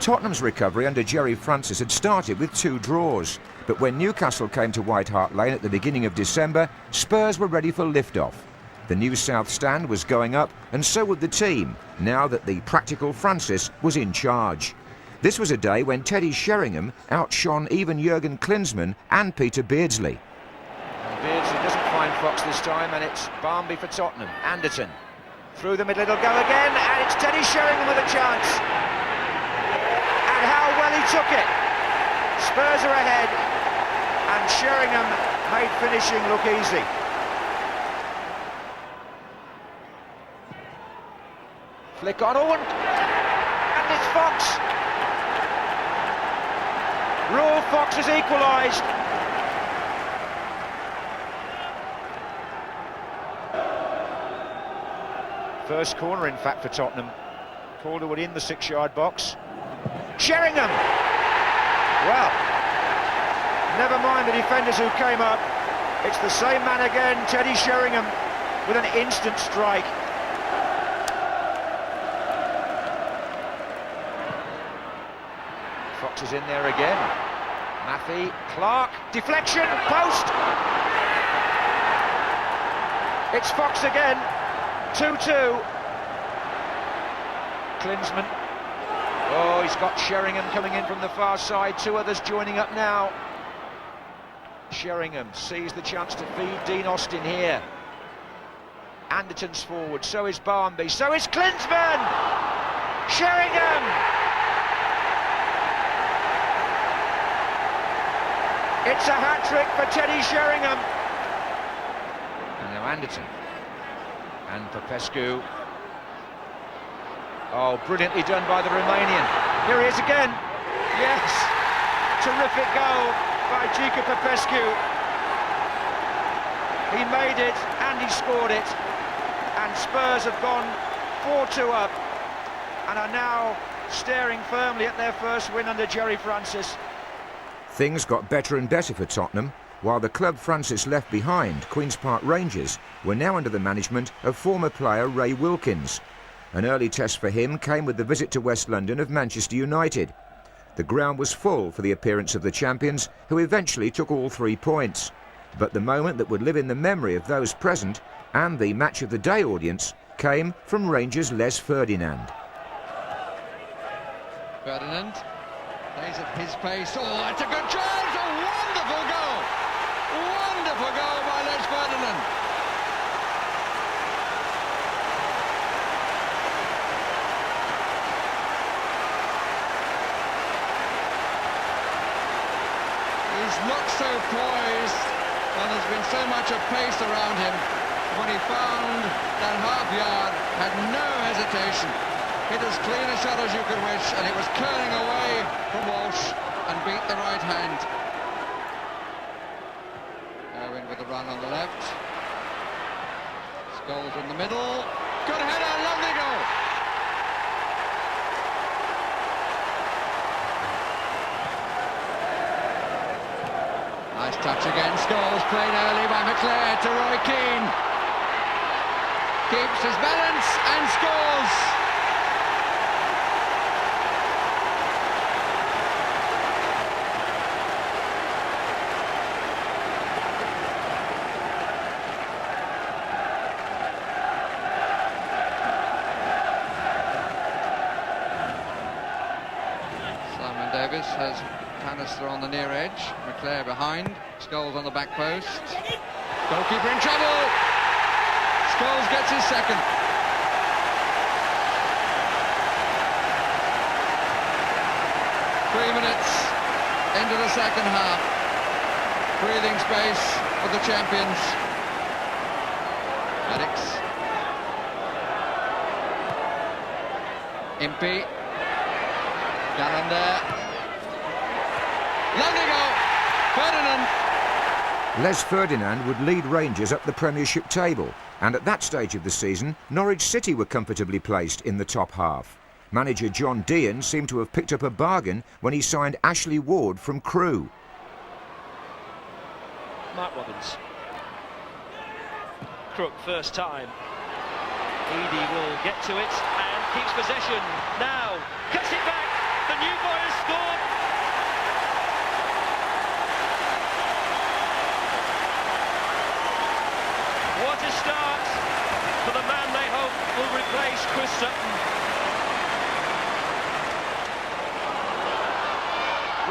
Tottenham's recovery under Jerry Francis had started with 2 draws, but when Newcastle came to White Hart Lane at the beginning of December, Spurs were ready for liftoff. The new South Stand was going up, and so would the team, now that the practical Francis was in charge. This was a day when Teddy Sheringham outshone even Jurgen Klinsmann and Peter Beardsley. And Beardsley doesn't find Fox this time, and it's Barmby for Tottenham. Anderton through the middle, it'll go again, and it's Teddy Sheringham with a chance. And how well he took it. Spurs are ahead, and Sheringham made finishing look easy. Flick on, and it's Fox. Raw Fox has equalised. First corner, in fact, for Tottenham. Calderwood in the 6-yard box. Sheringham! Well, never mind the defenders who came up. It's the same man again, Teddy Sheringham, with an instant strike. Fox is in there again. Maffey, Clark, deflection, post! It's Fox again. 2-2. Klinsmann. Oh, he's got Sheringham coming in from the far side. 2 others joining up now. Sheringham sees the chance to feed Dean Austin here. Anderton's forward, so is Barmby, so is Klinsmann! Sheringham! It's a hat-trick for Teddy Sheringham. And now Anderton. And Popescu. Oh, brilliantly done by the Romanian. Here he is again. Yes. Terrific goal by Gica Popescu. He made it and he scored it. And Spurs have gone 4-2 up and are now staring firmly at their first win under Jerry Francis. Things got better and better for Tottenham, while the club Francis left behind, Queen's Park Rangers, were now under the management of former player Ray Wilkins. An early test for him came with the visit to West London of Manchester United. The ground was full for the appearance of the champions, who eventually took all 3 points. But the moment that would live in the memory of those present and the match of the day audience came from Rangers' Les Ferdinand. Ferdinand plays at his pace. Oh, that's a good chance! A wonderful goal! Wonderful goal by Les Ferdinand. He's looked so poised, and there's been so much of pace around him. When he found that half yard, had no hesitation. Hit as clean a shot as you could wish, and it was curling away from Walsh and beat the right hand. Irwin with a run on the left. Scholes in the middle. Good header, lovely goal. Nice touch again. Scholes played early by McClare to Roy Keane. Keeps his balance and scores. Davis has Canister on the near edge, McClare behind, Scholes on the back post. Goalkeeper in trouble! Scholes gets his second. Three minutes into the second half. Breathing space for the champions. Maddox. Impey. Gallen there. Lovely goal, Ferdinand. Les Ferdinand would lead Rangers up the Premiership table, and at that stage of the season, Norwich City were comfortably placed in the top half. Manager John Dean seemed to have picked up a bargain when he signed Ashley Ward from Crewe. Mark Robbins. Crook first time. Eady will get to it and keeps possession. Now, cuts it back. The new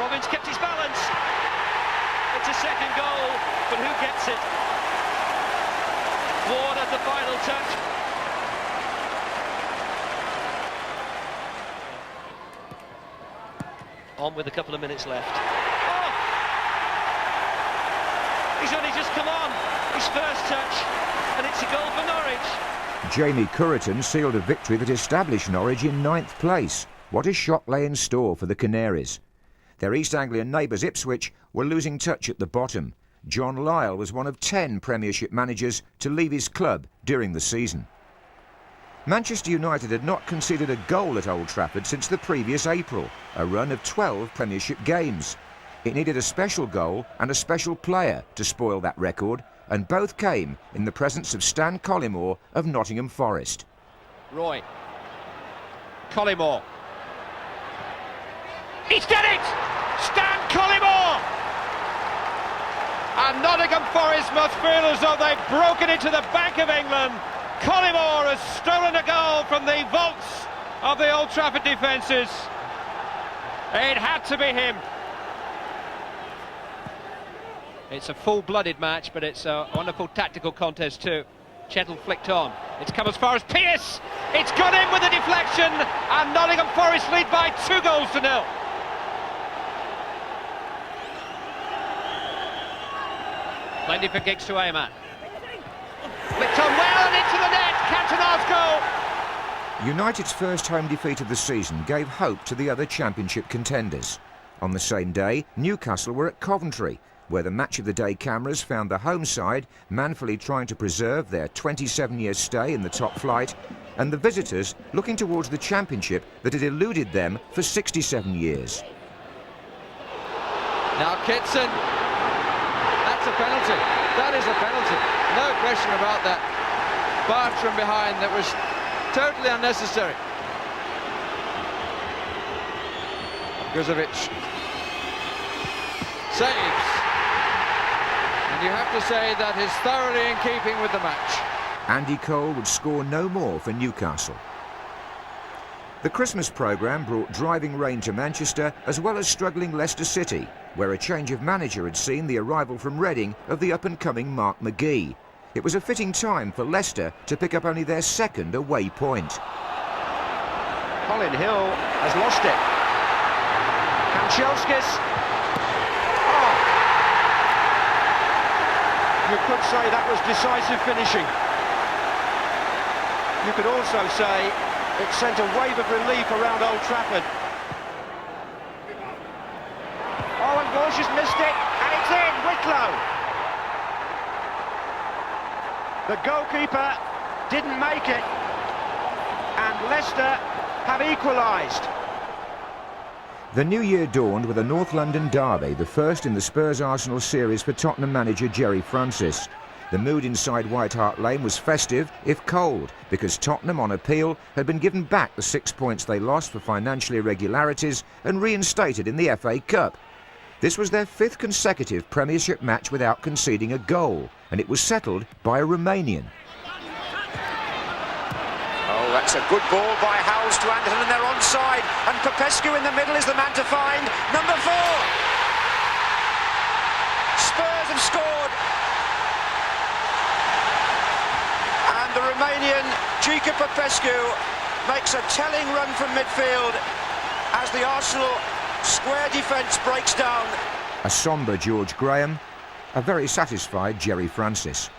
Robbins kept his balance. It's a second goal, but who gets it? Ward at the final touch. On with a couple of minutes left. Oh! He's only just come on. His first touch, and it's a goal for Norwich. Jamie Curriton sealed a victory that established Norwich in 9th place. What a shock lay in store for the Canaries. Their East Anglian neighbours Ipswich were losing touch at the bottom. John Lyall was one of 10 Premiership managers to leave his club during the season. Manchester United had not conceded a goal at Old Trafford since the previous April, a run of 12 Premiership games. It needed a special goal and a special player to spoil that record, and both came in the presence of Stan Collymore of Nottingham Forest. Roy. Collymore. He's done it! Stan Collymore! And Nottingham Forest must feel as though they've broken into the Bank of England. Collymore has stolen a goal from the vaults of the Old Trafford defences. It had to be him. It's a full-blooded match, but it's a wonderful tactical contest too. Chettle flicked on. It's come as far as Pearce. It's gone in with a deflection, and Nottingham Forest lead by 2-0. Plenty for Giggs to aim at. Flicked on well and into the net. Cantona's goal. United's first home defeat of the season gave hope to the other Championship contenders. On the same day, Newcastle were at Coventry, where the match of the day cameras found the home side manfully trying to preserve their 27-year stay in the top flight, and the visitors looking towards the Championship that had eluded them for 67 years. Now Kitson, that's a penalty. That is a penalty. No question about that. Barge from behind that was totally unnecessary. Guzovic saves. And you have to say that is thoroughly in keeping with the match. Andy Cole would score no more for Newcastle. The Christmas programme brought driving rain to Manchester as well as struggling Leicester City, where a change of manager had seen the arrival from Reading of the up-and-coming Mark McGee. It was a fitting time for Leicester to pick up only their second away point. Colin Hill has lost it. Kanchelskis. Oh! You could say that was decisive finishing. You could also say it sent a wave of relief around Old Trafford. Oh, and Walsh has missed it, and it's in, Whitlow. The goalkeeper didn't make it, and Leicester have equalised. The new year dawned with a North London derby, the first in the Spurs-Arsenal series for Tottenham manager Jerry Francis. The mood inside White Hart Lane was festive, if cold, because Tottenham, on appeal, had been given back the 6 points they lost for financial irregularities and reinstated in the FA Cup. This was their 5th consecutive Premiership match without conceding a goal, and it was settled by a Romanian. Oh, that's a good ball by Howells to Anderson, and they're onside, and Popescu in the middle is the man to find. Number 4! Spurs have scored! And the Romanian, Gica Popescu, makes a telling run from midfield as the Arsenal square defence breaks down. A sombre George Graham, a very satisfied Jerry Francis.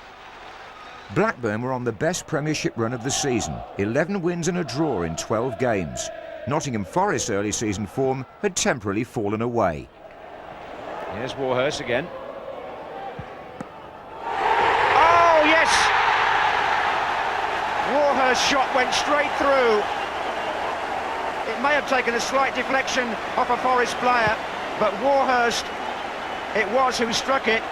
Blackburn were on the best Premiership run of the season, 11 wins and a draw in 12 games. Nottingham Forest's early season form had temporarily fallen away. Here's Warhurst again. Oh, yes! Warhurst's shot went straight through. It may have taken a slight deflection off a Forest player, but Warhurst, it was who struck it.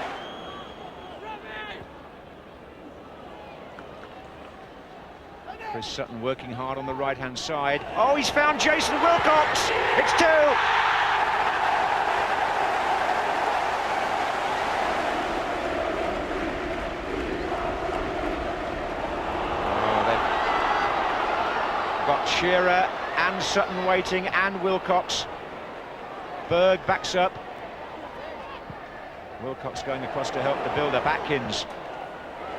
Chris Sutton working hard on the right-hand side. Oh, he's found Jason Wilcox. It's 2. Oh, they've got Shearer and Sutton waiting, and Wilcox. Berg backs up. Wilcox going across to help the build-up. Atkins.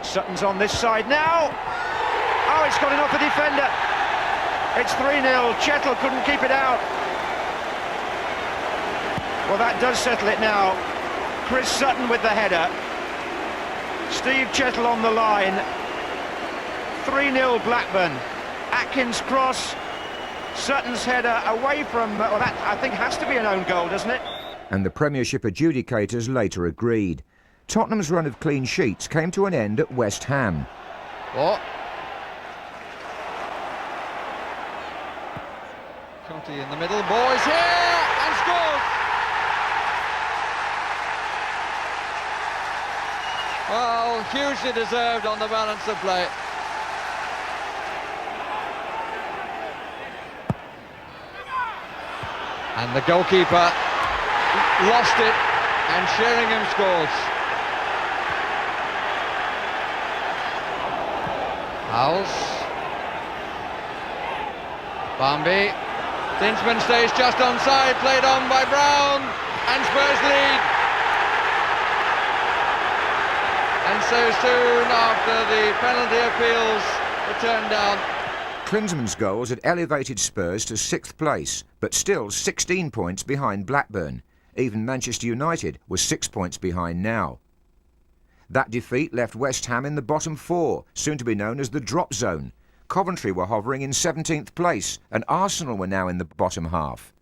Sutton's on this side now. Oh, it's got off the defender. It's 3-0. Chettle couldn't keep it out. Well, that does settle it now. Chris Sutton with the header. Steve Chettle on the line. 3-0 Blackburn. Atkins cross. Sutton's header away from... well, that I think has to be an own goal, doesn't it? And the Premiership adjudicators later agreed. Tottenham's run of clean sheets came to an end at West Ham. What? Conte in the middle, boys here, and scored! Well, hugely deserved on the balance of play. And the goalkeeper lost it, and Sheringham scores. Howells. Barmby. Dinsman stays just onside, played on by Brown, and Spurs lead. And so soon after the penalty appeals were turned down. Klinsmann's goals had elevated Spurs to 6th place, but still 16 points behind Blackburn. Even Manchester United was 6 points behind now. That defeat left West Ham in the bottom 4, soon to be known as the drop zone. Coventry were hovering in 17th place, and Arsenal were now in the bottom half.